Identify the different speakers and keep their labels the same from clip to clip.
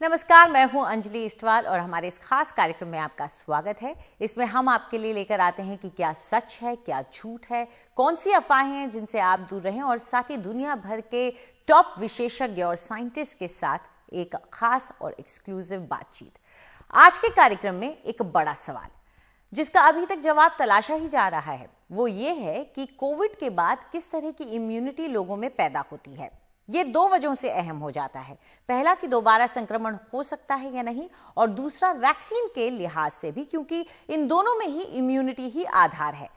Speaker 1: नमस्कार, मैं हूं अंजलि इस्टवाल और हमारे इस खास कार्यक्रम में आपका स्वागत है। इसमें हम आपके लिए लेकर आते हैं कि क्या सच है, क्या झूठ है, कौन सी अफवाहें हैं जिनसे आप दूर रहें, और साथ ही दुनिया भर के टॉप विशेषज्ञ और साइंटिस्ट के साथ एक खास और एक्सक्लूसिव बातचीत। आज के कार्यक्रम में एक बड़ा सवाल जिसका अभी तक जवाब तलाशा ही जा रहा है, वो ये है कि कोविड के बाद किस तरह की इम्यूनिटी लोगों में पैदा होती है। ये दो वजहों से अहम हो जाता है। पहला कि दोबारा संक्रमण हो सकता है या नहीं, और दूसरा वैक्सीन के लिहाज से भी, क्योंकि इन दोनों में ही इम्यूनिटी ही आधार है।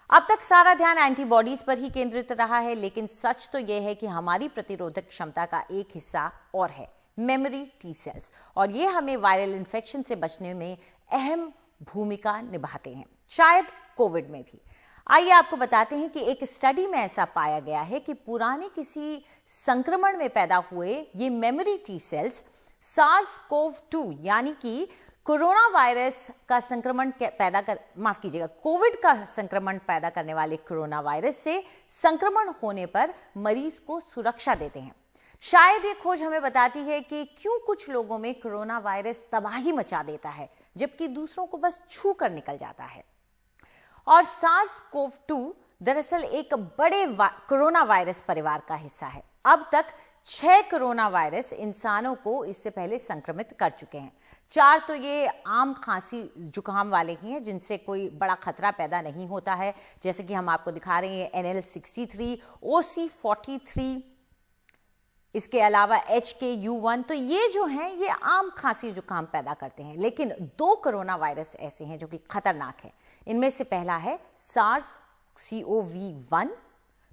Speaker 1: अब तक सारा ध्यान एंटीबॉडीज पर ही केंद्रित रहा है, लेकिन सच तो यह है कि हमारी प्रतिरोधक क्षमता का एक हिस्सा और है, मेमोरी टी सेल्स, और ये हमें वायरल इन्फेक्शन से बचने में अहम भूमिका निभाते हैं, शायद कोविड में भी। आइए आपको बताते हैं कि एक स्टडी में ऐसा पाया गया है कि पुराने किसी संक्रमण में पैदा हुए ये मेमोरी टी सेल्स SARS-CoV-2 यानी कि कोरोना वायरस का संक्रमण कोविड का संक्रमण पैदा करने वाले कोरोना वायरस से संक्रमण होने पर मरीज को सुरक्षा देते हैं। शायद ये खोज हमें बताती है कि क्यों कुछ लोगों में कोरोना वायरस तबाही मचा देता है जबकि दूसरों को बस छू कर निकल जाता है। और SARS-CoV-2 दरअसल एक बड़े कोरोना वायरस परिवार का हिस्सा है। अब तक 6 कोरोना वायरस इंसानों को इससे पहले संक्रमित कर चुके हैं। 4 तो ये आम खांसी जुकाम वाले ही हैं जिनसे कोई बड़ा खतरा पैदा नहीं होता है, जैसे कि हम आपको दिखा रहे हैं NL63, OC43, इसके अलावा HKU1। तो ये जो हैं ये आम खांसी जुकाम पैदा करते हैं। लेकिन 2 कोरोना वायरस ऐसे हैं जो कि खतरनाक है। इनमें से पहला है SARS-CoV-1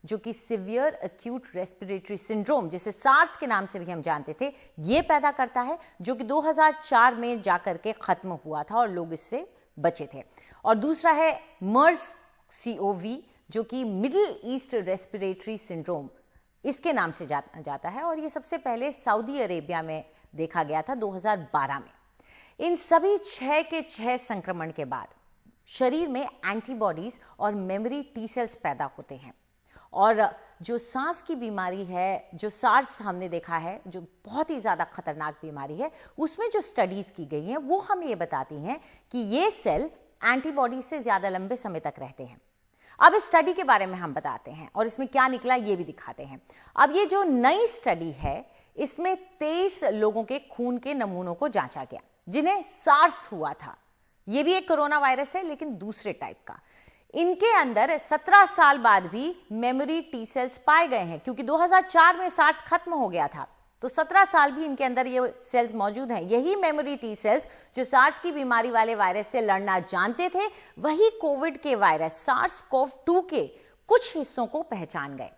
Speaker 1: जो कि सीवियर एक्यूट रेस्पिरेटरी सिंड्रोम, जिसे सार्स के नाम से भी हम जानते थे, ये पैदा करता है, जो कि 2004 में जाकर के खत्म हुआ था और लोग इससे बचे थे। और दूसरा है MERS-CoV जो कि मिडिल ईस्ट रेस्पिरेटरी सिंड्रोम इसके नाम से जाता है, और ये सबसे पहले सऊदी अरेबिया में देखा गया था 2012 में। इन सभी 6 के 6 संक्रमण के बाद शरीर में एंटीबॉडीज और मेमोरी टी सेल्स पैदा होते हैं, और जो सांस की बीमारी है, जो सार्स हमने देखा है, जो बहुत ही ज्यादा खतरनाक बीमारी है, उसमें जो स्टडीज की गई हैं वो हमें ये बताती हैं कि ये सेल एंटीबॉडी से ज्यादा लंबे समय तक रहते हैं। अब इस स्टडी के बारे में हम बताते हैं और इसमें क्या निकला ये भी दिखाते हैं। अब ये जो नई स्टडी है इसमें 23 लोगों के खून के नमूनों को जांचा गया जिन्हें सार्स हुआ था। ये भी एक कोरोना वायरस है लेकिन दूसरे टाइप का। इनके अंदर 17 साल बाद भी मेमोरी टी सेल्स पाए गए हैं, क्योंकि 2004 में सार्स खत्म हो गया था, तो 17 साल भी इनके अंदर ये सेल्स मौजूद हैं। यही मेमोरी टी सेल्स जो सार्स की बीमारी वाले वायरस से लड़ना जानते थे, वही कोविड के वायरस SARS-CoV-2 के कुछ हिस्सों को पहचान गए।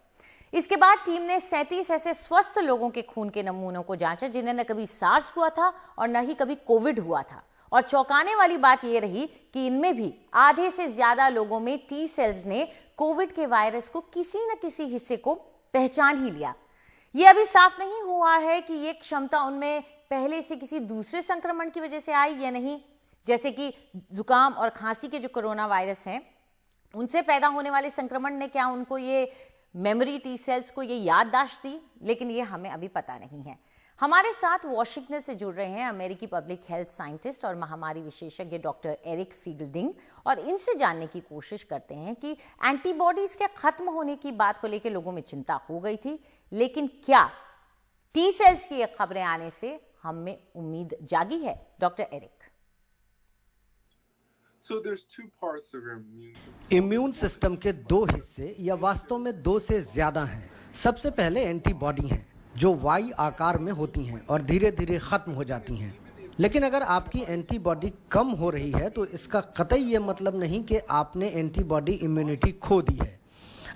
Speaker 1: इसके बाद टीम ने 37 ऐसे स्वस्थ लोगों के खून के नमूनों को जांचा जिन्हें न कभी सार्स हुआ था और न ही कभी कोविड हुआ था। और चौंकाने वाली बात यह रही कि इनमें भी आधे से ज्यादा लोगों में टी सेल्स ने कोविड के वायरस को किसी न किसी हिस्से को पहचान ही लिया। यह अभी साफ नहीं हुआ है कि यह क्षमता उनमें पहले से किसी दूसरे संक्रमण की वजह से आई या नहीं, जैसे कि जुकाम और खांसी के जो कोरोना वायरस हैं उनसे पैदा होने वाले संक्रमण ने क्या उनको ये मेमोरी टी सेल्स को ये याददाश्त दी, लेकिन ये हमें अभी पता नहीं है। हमारे साथ वॉशिंगटन से जुड़ रहे हैं अमेरिकी पब्लिक हेल्थ साइंटिस्ट और महामारी विशेषज्ञ डॉक्टर एरिक फीगल्डिंग, और इनसे जानने की कोशिश करते हैं कि एंटीबॉडीज के खत्म होने की बात को लेकर लोगों में चिंता हो गई थी, लेकिन क्या टी सेल्स की ये खबरें आने से हम में उम्मीद जागी है? Doctor Eric.
Speaker 2: इम्यून सिस्टम के 2 हिस्से या वास्तव में 2 से ज्यादा हैं। सबसे पहले एंटीबॉडी हैं जो वाई आकार में होती हैं और धीरे धीरे खत्म हो जाती हैं। लेकिन अगर आपकी एंटीबॉडी कम हो रही है तो इसका कतई ये मतलब नहीं कि आपने एंटीबॉडी इम्यूनिटी खो दी है।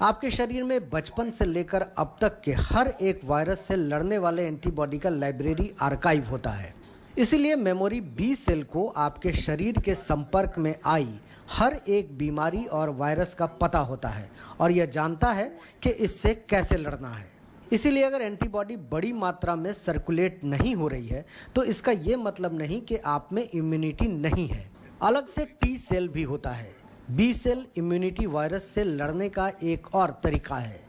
Speaker 2: आपके शरीर में बचपन से लेकर अब तक के हर एक वायरस से लड़ने वाले एंटीबॉडी का लाइब्रेरी आर्काइव होता है। इसीलिए मेमोरी बी सेल को आपके शरीर के संपर्क में आई हर एक बीमारी और वायरस का पता होता है और यह जानता है कि इससे कैसे लड़ना है। इसीलिए अगर एंटीबॉडी बड़ी मात्रा में सर्कुलेट नहीं हो रही है तो इसका ये मतलब नहीं कि आप में इम्यूनिटी नहीं है। अलग से टी सेल भी होता है। बी सेल इम्यूनिटी वायरस से लड़ने का एक और तरीका है।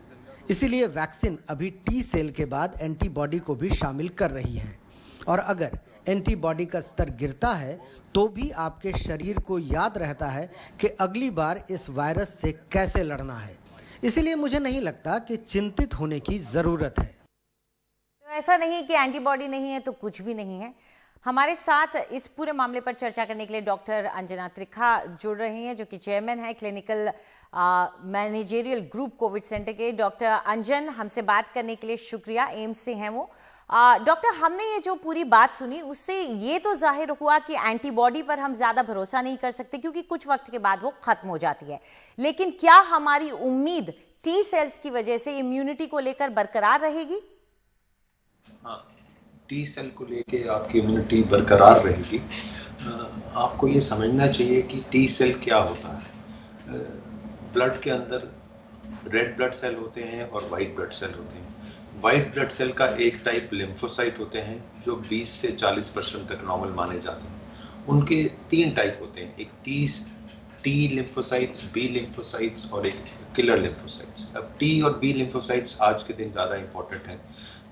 Speaker 2: इसीलिए वैक्सीन अभी टी सेल के बाद एंटीबॉडी को भी शामिल कर रही है। और अगर एंटीबॉडी का स्तर गिरता है तो भी आपके शरीर को याद रहता है कि अगली बार इस वायरस से कैसे लड़ना है। इसलिए मुझे नहीं लगता कि चिंतित होने की ज़रूरत है।
Speaker 1: तो ऐसा नहीं कि एंटीबॉडी नहीं है तो कुछ भी नहीं है। हमारे साथ इस पूरे मामले पर चर्चा करने के लिए डॉक्टर अंजना त्रिखा जुड़ रही हैं, जो कि चेयरमैन है clinical managerial group Covid centre के। डॉक्टर अंजन, हमसे बात करने के लिए शुक्रिया। एम्स से हैं वो। डॉक्टर, हमने ये जो पूरी बात सुनी उससे ये तो जाहिर हुआ कि एंटीबॉडी पर हम ज्यादा भरोसा नहीं कर सकते क्योंकि कुछ वक्त के बाद वो खत्म हो जाती है, लेकिन क्या हमारी उम्मीद टी सेल्स की वजह से इम्यूनिटी को लेकर बरकरार रहेगी?
Speaker 3: हाँ, टी सेल को लेके आपकी इम्यूनिटी बरकरार रहेगी। आपको ये समझना चाहिए कि टी सेल क्या होता है। ब्लड के अंदर रेड ब्लड सेल होते हैं और वाइट ब्लड सेल होते हैं। वाइट ब्लड सेल का एक टाइप लिम्फोसाइट होते हैं जो 20 से 40% तक नॉर्मल माने जाते हैं। उनके 3 टाइप होते हैं, एक टी लिम्फोसाइट्स, बी लिम्फोसाइट्स और एक किलर लिम्फोसाइट्स। अब टी और बी लिम्फोसाइट्स आज के दिन ज़्यादा इंपॉर्टेंट है।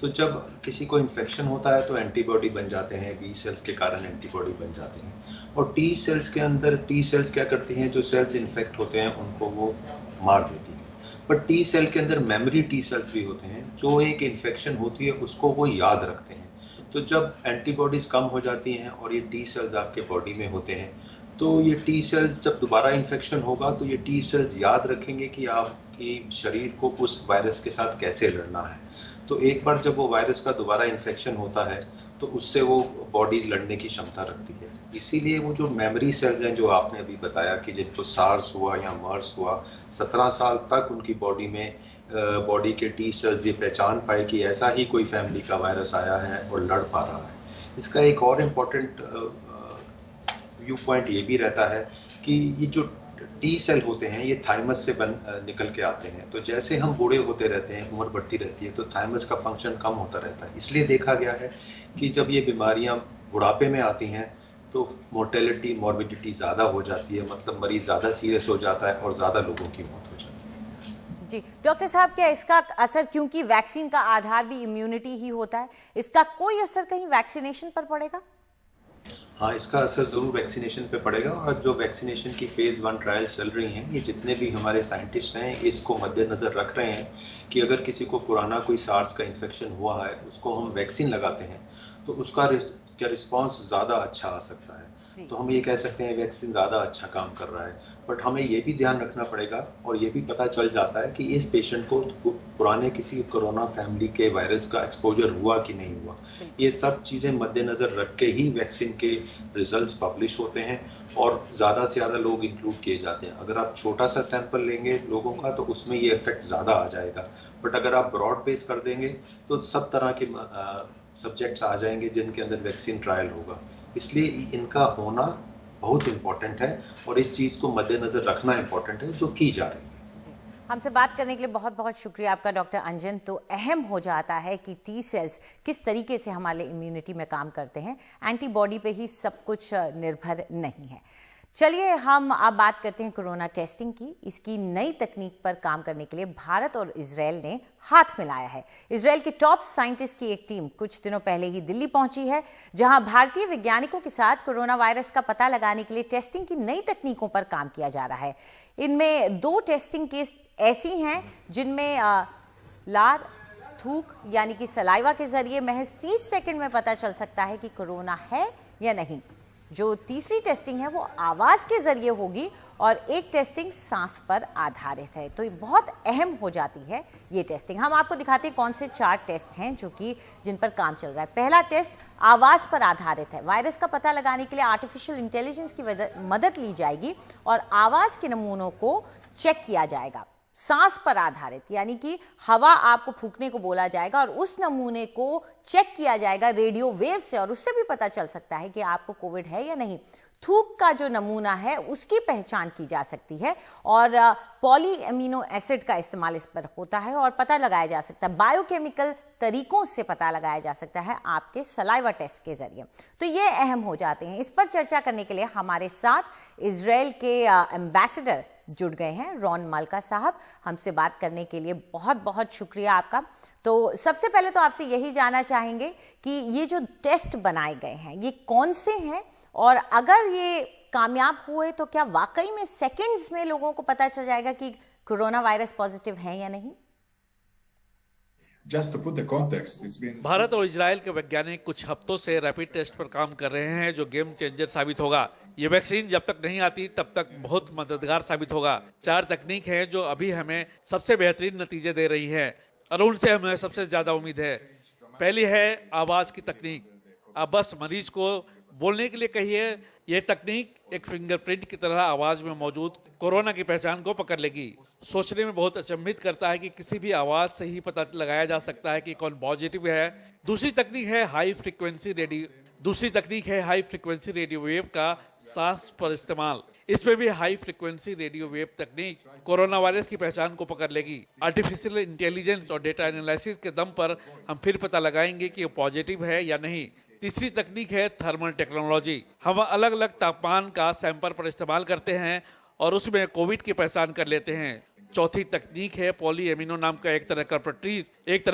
Speaker 3: तो जब किसी को इन्फेक्शन होता है तो एंटीबॉडी बन जाते हैं, बी सेल्स के कारण एंटीबॉडी बन जाते हैं। और टी सेल्स के अंदर टी सेल्स क्या करती हैं, जो सेल्स इन्फेक्ट होते हैं उनको वो मार देती हैं। पर टी सेल के अंदर मेमोरी टी सेल्स भी होते हैं जो एक इन्फेक्शन होती है उसको वो याद रखते हैं। तो जब एंटीबॉडीज कम हो जाती हैं और ये टी सेल्स आपके बॉडी में होते हैं तो ये टी सेल्स जब दोबारा इन्फेक्शन होगा तो ये टी सेल्स याद रखेंगे कि आपकी शरीर को उस वायरस के साथ कैसे लड़ना है। तो एक बार जब वो वायरस का दोबारा इन्फेक्शन होता है तो उससे वो बॉडी लड़ने की क्षमता रखती है। इसीलिए वो जो मेमोरी सेल्स हैं जो आपने अभी बताया कि जिनको सार्स हुआ या मर्स हुआ, 17 साल तक उनकी बॉडी में बॉडी के टी सेल्स ये पहचान पाए कि ऐसा ही कोई फैमिली का वायरस आया है और लड़ पा रहा है। इसका एक और इम्पोर्टेंट व्यू पॉइंट ये भी रहता है कि ये जो टी सेल होते हैं ये थाइमस से निकल के आते हैं। तो जैसे हम बूढ़े होते रहते हैं, उम्र बढ़ती रहती है, तो थाइमस का फंक्शन कम होता रहता है। इसलिए देखा गया है कि जब ये बीमारियां बुढ़ापे में आती हैं तो मोर्टेलिटी मॉर्बिडिटी ज़्यादा हो जाती है, मतलब मरीज ज़्यादा सीरियस हो जाता है और ज़्यादा लोगों की मौत हो जाती है।
Speaker 1: जी डॉक्टर साहब, क्या इसका असर, क्योंकि वैक्सीन का आधार भी इम्यूनिटी ही होता है, इसका कोई असर कहीं वैक्सीनेशन पर पड़ेगा?
Speaker 3: हाँ, इसका असर ज़रूर वैक्सीनेशन पे पड़ेगा। और जो वैक्सीनेशन की फेज़ 1 ट्रायल चल रही हैं, ये जितने भी हमारे साइंटिस्ट हैं इसको मद्देनज़र रख रहे हैं कि अगर किसी को पुराना कोई सार्स का इन्फेक्शन हुआ है उसको हम वैक्सीन लगाते हैं तो उसका क्या रिस्पांस ज़्यादा अच्छा आ सकता है। तो हम ये कह सकते हैं वैक्सीन ज़्यादा अच्छा काम कर रहा है। बट हमें ये भी ध्यान रखना पड़ेगा और ये भी पता चल जाता है कि इस पेशेंट को पुराने किसी कोरोना फैमिली के वायरस का एक्सपोजर हुआ कि नहीं हुआ। ये सब चीज़ें मद्देनज़र रख के ही वैक्सीन के रिजल्ट्स पब्लिश होते हैं और ज़्यादा से ज़्यादा लोग इंक्लूड किए जाते हैं। अगर आप छोटा सा सैंपल लेंगे लोगों का तो उसमें ये इफेक्ट ज़्यादा आ जाएगा। बट अगर आप ब्रॉड बेस कर देंगे तो सब तरह के सब्जेक्ट्स आ जाएंगे जिनके अंदर वैक्सीन ट्रायल होगा। इसलिए इनका होना बहुत इम्पोर्टेंट है और इस चीज़ को मद्देनजर रखना इम्पोर्टेंट है जो की जा रही है।
Speaker 1: हमसे बात करने के लिए बहुत बहुत शुक्रिया आपका डॉक्टर अंजन। तो अहम हो जाता है कि टी सेल्स किस तरीके से हमारे इम्यूनिटी में काम करते हैं, एंटीबॉडी पे ही सब कुछ निर्भर नहीं है। चलिए हम अब बात करते हैं कोरोना टेस्टिंग की। इसकी नई तकनीक पर काम करने के लिए भारत और इजराइल ने हाथ मिलाया है। इजराइल के टॉप साइंटिस्ट की एक टीम कुछ दिनों पहले ही दिल्ली पहुंची है, जहां भारतीय वैज्ञानिकों के साथ कोरोना वायरस का पता लगाने के लिए टेस्टिंग की नई तकनीकों पर काम किया जा रहा है। इनमें 2 टेस्टिंग केस ऐसी हैं जिनमें लार, थूक यानी कि सलाइवा के जरिए महज 30 सेकंड में पता चल सकता है कि कोरोना है या नहीं। जो तीसरी टेस्टिंग है वो आवाज के जरिए होगी और एक टेस्टिंग सांस पर आधारित है। तो ये बहुत अहम हो जाती है ये टेस्टिंग। हम आपको दिखाते हैं कौन से 4 टेस्ट हैं जो कि जिन पर काम चल रहा है। पहला टेस्ट आवाज पर आधारित है। वायरस का पता लगाने के लिए आर्टिफिशियल इंटेलिजेंस की मदद ली जाएगी और आवाज के नमूनों को चेक किया जाएगा। सांस पर आधारित यानी कि हवा आपको फूंकने को बोला जाएगा और उस नमूने को चेक किया जाएगा रेडियो वेव से और उससे भी पता चल सकता है कि आपको कोविड है या नहीं। थूक का जो नमूना है उसकी पहचान की जा सकती है और पॉली एमिनो एसिड का इस्तेमाल इस पर होता है और पता लगाया जा सकता है, बायोकेमिकल तरीकों से पता लगाया जा सकता है आपके सलाइवा टेस्ट के जरिए। तो ये अहम हो जाते हैं। इस पर चर्चा करने के लिए हमारे साथ इजराइल के एम्बेसडर जुड़ गए हैं, रॉन मल्का साहब। हमसे बात करने के लिए बहुत बहुत शुक्रिया आपका। तो सबसे पहले तो आपसे यही जानना चाहेंगे कि ये जो टेस्ट बनाए गए हैं ये कौन से हैं, और अगर ये कामयाब हुए तो क्या वाकई में सेकंड्स में लोगों को पता चल जाएगा कि कोरोना वायरस पॉजिटिव है या नहीं?
Speaker 4: Just to put the context, it's been
Speaker 5: Bharat और इजराइल के वैज्ञानिक कुछ हफ्तों से रैपिड टेस्ट पर काम कर रहे हैं जो गेम चेंजर साबित होगा। ये वैक्सीन जब तक नहीं आती तब तक बहुत मददगार साबित होगा। 4 तकनीक है जो अभी हमें सबसे बेहतरीन नतीजे दे रही है और उनसे हमें सबसे ज्यादा उम्मीद है। पहली है आवाज की तकनीक। आप बस मरीज को बोलने के लिए कहिए, यह तकनीक एक फिंगरप्रिंट की तरह आवाज में मौजूद कोरोना की पहचान को पकड़ लेगी। सोचने में बहुत अचंभित करता है कि किसी भी आवाज से ही पता लगाया जा सकता है कि कौन पॉजिटिव है। दूसरी तकनीक है हाई फ्रीक्वेंसी रेडियो वेव का सांस पर इस्तेमाल। इसमें भी हाई फ्रीक्वेंसी रेडियो वेव तकनीक कोरोना वायरस की पहचान को पकड़ लेगी। आर्टिफिशियल इंटेलिजेंस और डेटा एनालिसिस के दम पर हम फिर पता लगाएंगे कि वो पॉजिटिव है या नहीं। तीसरी तकनीक है थर्मल टेक्नोलॉजी। हम अलग अलग तापमान का सैंपल पर इस्तेमाल करते हैं और उसमें कोविड की पहचान कर लेते हैं। चौथी तकनीक है पॉली एमिनो नाम का एक तरह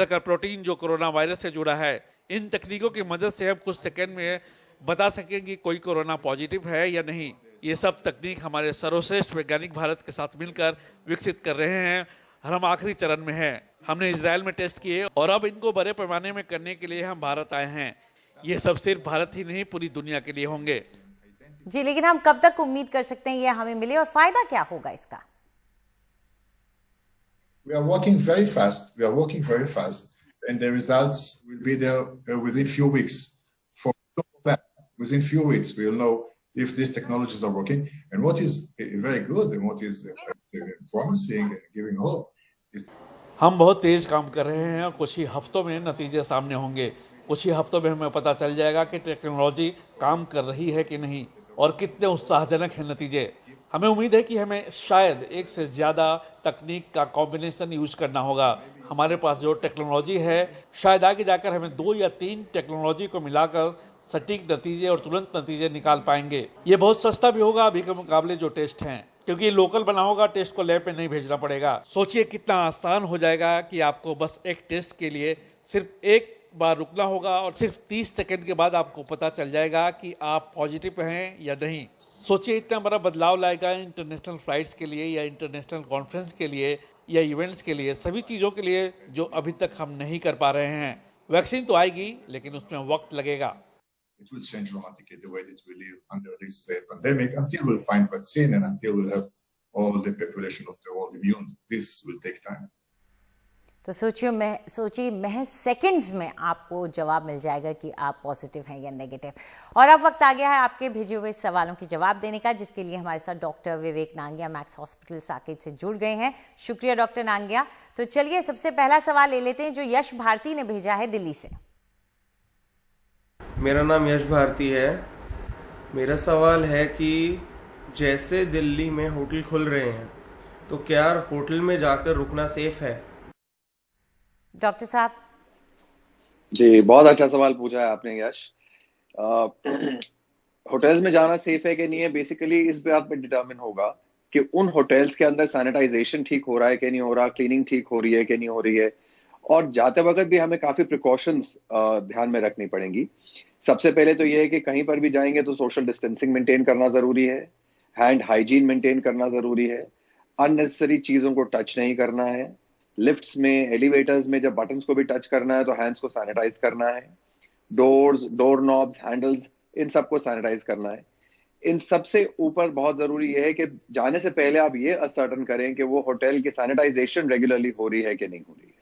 Speaker 5: का प्रोटीन जो कोरोना वायरस से जुड़ा है। इन तकनीकों की मदद से हम कुछ सेकंड में बता सकेंगे कोई कोरोना पॉजिटिव है या नहीं। ये सब तकनीक हमारे सर्वश्रेष्ठ वैज्ञानिक भारत के साथ मिलकर विकसित कर रहे हैं और हम आखिरी चरण में हैं। हमने इजराइल में टेस्ट किए और अब इनको बड़े पैमाने में करने के लिए हम भारत आए हैं। ये सब सिर्फ भारत ही नहीं पूरी दुनिया के लिए होंगे।
Speaker 1: जी, लेकिन हम कब तक उम्मीद कर सकते हैं ये हमें मिले और फायदा क्या होगा इसका?
Speaker 4: We are working very fast, and the results will be there within few weeks. Within few weeks, we will know if these technologies are working. And what is very good and what is promising and giving hope is
Speaker 5: हम बहुत तेज काम कर रहे हैं और कुछ ही हफ्तों में नतीजे सामने होंगे। कुछ ही हफ्तों में हमें पता चल जाएगा कि टेक्नोलॉजी काम कर रही है कि नहीं और कितने उत्साहजनक हैं नतीजे। हमें उम्मीद है कि हमें शायद एक से ज्यादा तकनीक का कॉम्बिनेशन यूज करना होगा। हमारे पास जो टेक्नोलॉजी है शायद आगे जाकर हमें 2 या 3 टेक्नोलॉजी को मिलाकर सटीक नतीजे और तुरंत नतीजे निकाल पाएंगे। ये बहुत सस्ता भी होगा अभी के मुकाबले जो टेस्ट हैं, क्योंकि लोकल बना होगा, टेस्ट को लैब में नहीं भेजना पड़ेगा। सोचिए कितना आसान हो जाएगा कि आपको बस एक टेस्ट के लिए सिर्फ एक बार रुकना होगा और सिर्फ 30 सेकंड के बाद आपको पता चल जाएगा कि आप पॉजिटिव हैं या नहीं। सोचिए इतना बड़ा बदलाव लाएगा इंटरनेशनल फ्लाइट्स के लिए या इंटरनेशनल कॉन्फ्रेंस के लिए या इवेंट्स के लिए, सभी चीज़ों के लिए जो अभी तक हम नहीं कर पा रहे हैं। वैक्सीन तो आएगी लेकिन उसमें वक्त लगेगा।
Speaker 4: it will change dramatically the way that we live under this pandemic until we'll find vaccine and until we'll have all the population of the world immune. This will take time.
Speaker 1: तो सोचिए महज seconds में आपको जवाब मिल जाएगा कि आप positive हैं या नेगेटिव। और अब वक्त आ गया है आपके भेजे हुए सवालों के जवाब देने का, जिसके लिए हमारे साथ डॉक्टर विवेक नांगिया मैक्स हॉस्पिटल साकेत से जुड़ गए हैं। शुक्रिया डॉक्टर नांगिया। तो चलिए सबसे पहला सवाल ले लेते हैं जो यश भारती ने भेजा है दिल्ली से।
Speaker 6: मेरा नाम यश भारती है। मेरा सवाल है कि जैसे दिल्ली में होटल खुल रहे हैं तो क्या होटल में जाकर रुकना सेफ है?
Speaker 1: डॉक्टर साहब।
Speaker 7: जी, बहुत अच्छा सवाल पूछा है आपने यश। होटल्स में जाना सेफ है कि नहीं है, बेसिकली इस बात पे डिटरमिन होगा कि उन होटल्स के अंदर सैनिटाइजेशन ठीक हो रहा है कि नहीं हो रहा, क्लीनिंग ठीक हो रही है कि नहीं हो रही है, और जाते वक्त भी हमें काफी प्रिकॉशंस ध्यान में रखनी पड़ेंगी। सबसे पहले तो ये है कि कहीं पर भी जाएंगे तो सोशल डिस्टेंसिंग मेंटेन करना जरूरी है, हैंड हाइजीन मेंटेन करना जरूरी है, अननेसेसरी चीजों को टच नहीं करना है। लिफ्ट्स में, एलिवेटर्स में जब बटन्स को भी टच करना है तो हैंड्स को सैनिटाइज करना है। डोर्स, डोर नॉब्स, हैंडल्स, इन सबको सैनिटाइज करना है। इन सबसे ऊपर बहुत जरूरी है कि जाने से पहले आप ये असर्टन करें कि वो होटल की सैनिटाइजेशन रेगुलरली हो रही है कि नहीं हो रही है,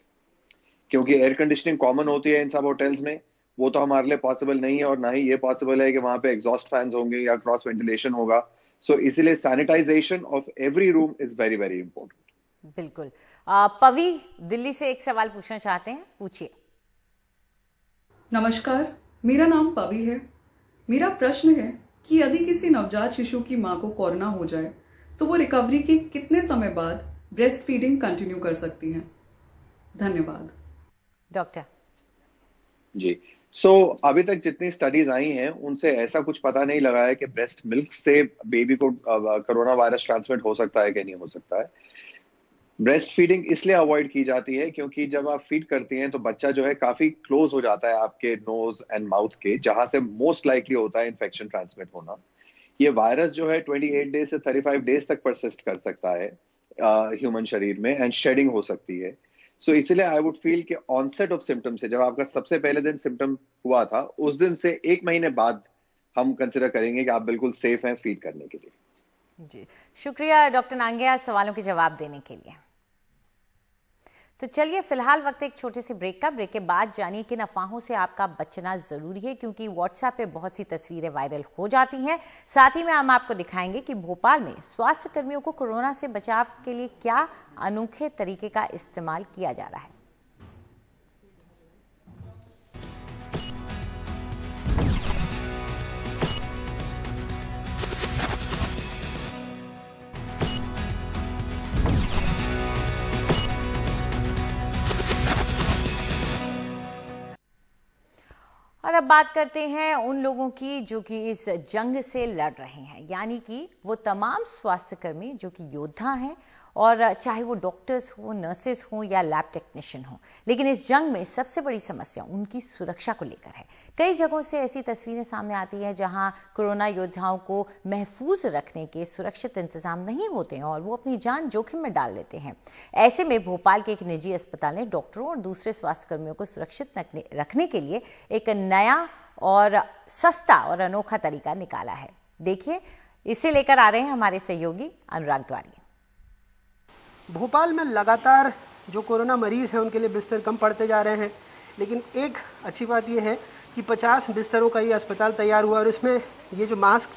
Speaker 7: क्योंकि एयर कंडीशनिंग कॉमन होती है इन सब होटल्स में, वो तो हमारे लिए पॉसिबल नहीं है, और ना ही ये पॉसिबल है कि वहां पे एग्जॉस्ट फैंस होंगे या क्रॉस वेंटिलेशन होगा। सो इसीलिए sanitization of every room is very very important.
Speaker 1: बिल्कुल। पवी दिल्ली से एक सवाल पूछना चाहते हैं, पूछिए।
Speaker 8: नमस्कार, मेरा नाम पवी है। मेरा प्रश्न है कि यदि किसी नवजात शिशु की मां को कोरोना हो जाए तो वो रिकवरी के कितने समय बाद ब्रेस्ट फीडिंग कंटिन्यू कर सकती हैं? धन्यवाद।
Speaker 1: डॉक्टर
Speaker 7: जी, अभी तक जितनी स्टडीज आई हैं उनसे ऐसा कुछ पता नहीं लगा है कि ब्रेस्ट मिल्क से बेबी को कोरोना वायरस ट्रांसमिट हो सकता है कि नहीं हो सकता है। ब्रेस्ट फीडिंग इसलिए अवॉइड की जाती है क्योंकि जब आप फीड करती हैं तो बच्चा जो है काफी क्लोज हो जाता है आपके नोज एंड माउथ के, जहां से मोस्ट लाइकली होता है इन्फेक्शन ट्रांसमिट होना। ये वायरस जो है 28 डेज से 35 डेज तक परसिस्ट कर सकता है ह्यूमन शरीर में, एंड शेडिंग हो सकती है। सो इसलिए आई वुड फील कि ऑनसेट ऑफ सिम्टम से, जब आपका सबसे पहले दिन सिम्टम हुआ था, उस दिन से 1 महीने बाद हम कंसिडर करेंगे कि आप बिल्कुल सेफ हैं फीड करने के लिए।
Speaker 1: जी, शुक्रिया डॉक्टर नांगिया सवालों के जवाब देने के लिए। तो चलिए फिलहाल वक्त एक छोटे से ब्रेक का। ब्रेक के बाद जानिए किन अफवाहों से आपका बचना जरूरी है, क्योंकि व्हाट्सएप पे बहुत सी तस्वीरें वायरल हो जाती हैं। साथ ही में हम आपको दिखाएंगे कि भोपाल में स्वास्थ्य कर्मियों को कोरोना से बचाव के लिए क्या अनोखे तरीके का इस्तेमाल किया जा रहा है। और अब बात करते हैं उन लोगों की जो कि इस जंग से लड़ रहे हैं, यानी कि वो तमाम स्वास्थ्यकर्मी जो कि योद्धा हैं, और चाहे वो डॉक्टर्स हो, नर्सेस हो या लैब टेक्नीशियन हो। लेकिन इस जंग में सबसे बड़ी समस्या उनकी सुरक्षा को लेकर है। कई जगहों से ऐसी तस्वीरें सामने आती हैं जहां कोरोना योद्धाओं को महफूज रखने के सुरक्षित इंतजाम नहीं होते हैं और वो अपनी जान जोखिम में डाल लेते हैं। ऐसे में भोपाल के एक निजी अस्पताल ने डॉक्टरों और दूसरे स्वास्थ्यकर्मियों को सुरक्षित रखने के लिए एक नया और सस्ता और अनोखा तरीका निकाला है। देखिए, इसे लेकर आ रहे हैं हमारे सहयोगी अनुराग द्वारी।
Speaker 9: भोपाल में लगातार जो कोरोना मरीज हैं उनके लिए बिस्तर कम पड़ते जा रहे हैं, लेकिन एक अच्छी बात यह है कि 50 बिस्तरों का ये अस्पताल तैयार हुआ और इसमें ये जो मास्क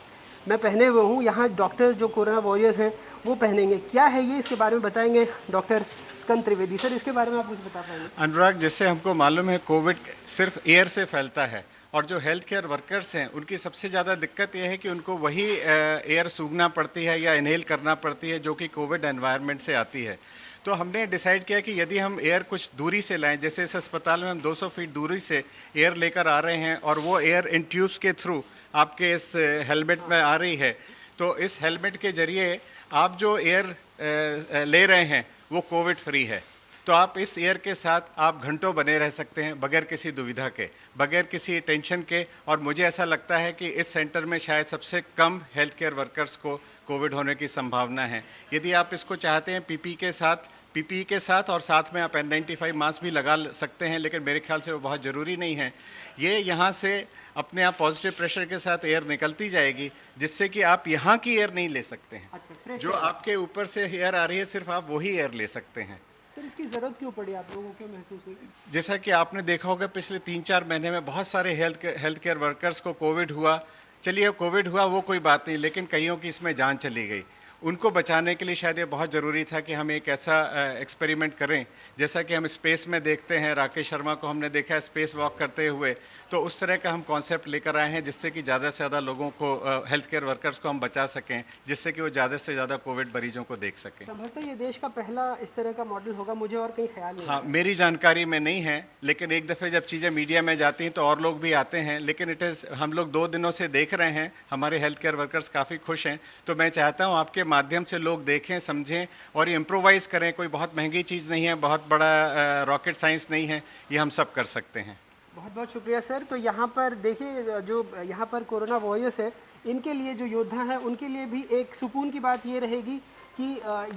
Speaker 9: मैं पहने हुए हूँ, यहाँ डॉक्टर जो कोरोना वॉरियर्स हैं वो पहनेंगे। क्या है ये, इसके बारे में बताएंगे डॉक्टर स्कंद त्रिवेदी। सर, इसके बारे में आप कुछ बता पाएंगे?
Speaker 10: अनुराग, जैसे हमको मालूम है कोविड सिर्फ एयर से फैलता है और जो हेल्थ केयर वर्कर्स हैं उनकी सबसे ज़्यादा दिक्कत यह है कि उनको वही एयर सूंघना पड़ती है या इनहेल करना पड़ती है जो कि कोविड एनवायरनमेंट से आती है। तो हमने डिसाइड किया कि यदि हम एयर कुछ दूरी से लाएं, जैसे इस अस्पताल में हम 200 फीट दूरी से एयर लेकर आ रहे हैं और वो एयर इन ट्यूब्स के थ्रू आपके इस हेलमेट में आ रही है, तो इस हेलमेट के जरिए आप जो एयर ले रहे हैं वो कोविड फ्री है। तो आप इस एयर के साथ आप घंटों बने रह सकते हैं बगैर किसी दुविधा के, बगैर किसी टेंशन के। और मुझे ऐसा लगता है कि इस सेंटर में शायद सबसे कम हेल्थ केयर वर्कर्स को कोविड होने की संभावना है। यदि आप इसको चाहते हैं पीपीई के साथ और साथ में आप N95 मास्क भी लगा सकते हैं, लेकिन मेरे ख्याल से वो बहुत ज़रूरी नहीं है। ये यहाँ से अपने आप पॉजिटिव प्रेशर के साथ एयर निकलती जाएगी, जिससे कि आप यहाँ की एयर नहीं ले सकते हैं।
Speaker 9: अच्छा,
Speaker 10: जो आपके ऊपर से एयर आ रही है सिर्फ आप वही एयर ले सकते हैं।
Speaker 9: सर, इसकी जरूरत क्यों पड़ी आप लोगों को, महसूस हुई?
Speaker 10: जैसा कि आपने देखा होगा पिछले 3-4 महीने में बहुत सारे हेल्थ केयर वर्कर्स को कोविड हुआ। चलिए कोविड हुआ वो कोई बात नहीं, लेकिन कईयों की इसमें जान चली गई। उनको बचाने के लिए शायद ये बहुत ज़रूरी था कि हम एक ऐसा एक्सपेरिमेंट करें, जैसा कि हम स्पेस में देखते हैं। राकेश शर्मा को हमने देखा है स्पेस वॉक करते हुए, तो उस तरह का हम कॉन्सेप्ट लेकर आए हैं जिससे कि ज़्यादा से ज़्यादा लोगों को, हेल्थ केयर वर्कर्स को हम बचा सकें, जिससे कि वो ज़्यादा से ज़्यादा कोविड मरीजों को देख सकें।
Speaker 9: संभवतः ये देश का पहला इस तरह का मॉडल होगा, मुझे और कहीं ख्याल नहीं।
Speaker 10: हाँ, मेरी जानकारी में नहीं है, लेकिन एक दफ़े जब चीज़ें मीडिया में जाती हैं तो और लोग भी आते हैं। लेकिन इट इज़, हम लोग 2 दिनों से देख रहे हैं, हमारे हेल्थ केयर वर्कर्स काफ़ी खुश हैं। तो मैं चाहता हूँ आपके माध्यम से लोग देखें, समझें और ये इम्प्रोवाइज़ करें। कोई बहुत महंगी चीज़ नहीं है, बहुत बड़ा रॉकेट साइंस नहीं है, ये हम सब कर सकते हैं।
Speaker 9: बहुत बहुत शुक्रिया सर। तो यहाँ पर देखिए, जो यहाँ पर कोरोना वॉरियर्स है, इनके लिए जो योद्धा हैं उनके लिए भी एक सुकून की बात ये रहेगी कि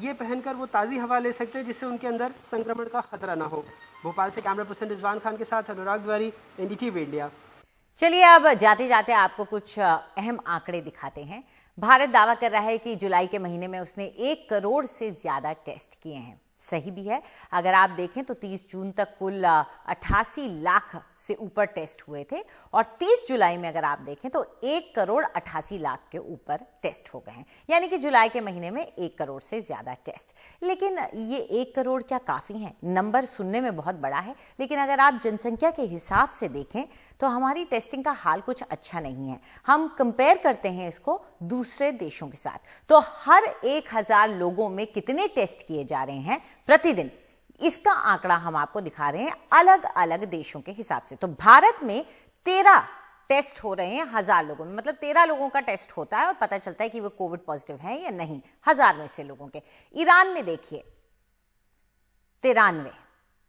Speaker 9: ये पहनकर वो ताज़ी हवा ले सकते हैं, जिससे उनके अंदर संक्रमण का खतरा ना हो। भोपाल से कैमरा पर्सन रिजवान खान के साथ अनुराग द्वारी, NDTV इंडिया।
Speaker 1: चलिए अब जाते जाते आपको कुछ अहम आंकड़े दिखाते हैं। भारत दावा कर रहा है कि जुलाई के महीने में उसने 1 करोड़ से ज्यादा टेस्ट किए हैं। सही भी है। अगर आप देखें तो 30 जून तक कुल 88 लाख से ऊपर टेस्ट हुए थे और 30 जुलाई में अगर आप देखें तो 1 करोड़ 88 लाख के ऊपर टेस्ट हो गए हैं। यानी कि जुलाई के महीने में 1 करोड़ से ज्यादा टेस्ट। लेकिन ये 1 करोड़ क्या काफी है? नंबर सुनने में बहुत बड़ा है, लेकिन अगर आप जनसंख्या के हिसाब से देखें तो हमारी टेस्टिंग का हाल कुछ अच्छा नहीं है। हम कंपेयर करते हैं इसको दूसरे देशों के साथ, तो हर 1000 लोगों में कितने टेस्ट किए जा रहे हैं प्रतिदिन, इसका आंकड़ा हम आपको दिखा रहे हैं अलग अलग देशों के हिसाब से। तो भारत में 13 टेस्ट हो रहे हैं 1000 लोगों में, मतलब 13 लोगों का टेस्ट होता है और पता चलता है कि वो कोविड पॉजिटिव है या नहीं 1000 में से लोगों के। ईरान में देखिए 93,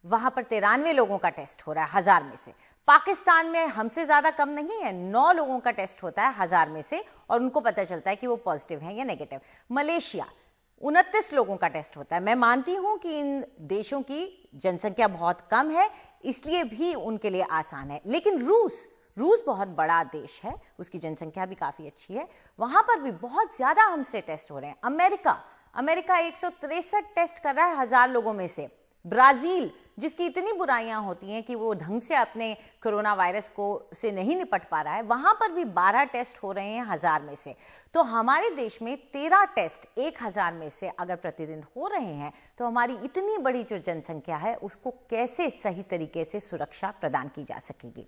Speaker 1: वहां पर 93 लोगों का टेस्ट हो रहा है 1000 में से। पाकिस्तान में हमसे ज्यादा कम नहीं है, 9 लोगों का टेस्ट होता है 1000 में से और उनको पता चलता है कि वो पॉजिटिव है या नेगेटिव। मलेशिया 29 लोगों का टेस्ट होता है। मैं मानती हूं कि इन देशों की जनसंख्या बहुत कम है, इसलिए भी उनके लिए आसान है। लेकिन रूस बहुत बड़ा देश है, उसकी जनसंख्या भी काफी अच्छी है, वहां पर भी बहुत ज्यादा हमसे टेस्ट हो रहे हैं। अमेरिका 163 टेस्ट कर रहा है 1000 लोगों में से। ब्राजील, जिसकी इतनी बुराइयां होती हैं कि वो ढंग से अपने कोरोना वायरस से नहीं निपट पा रहा है, वहां पर भी 12 टेस्ट हो रहे हैं 1000 में से। तो हमारे देश में 13 टेस्ट 1000 में से अगर प्रतिदिन हो रहे हैं, तो हमारी इतनी बड़ी जो जनसंख्या है उसको कैसे सही तरीके से सुरक्षा प्रदान की जा सकेगी।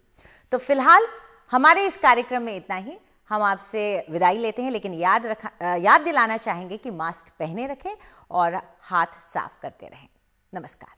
Speaker 1: तो फिलहाल हमारे इस कार्यक्रम में इतना ही। हम आपसे विदाई लेते हैं, लेकिन याद दिलाना चाहेंगे कि मास्क पहने रखें और हाथ साफ करते रहें। नमस्कार।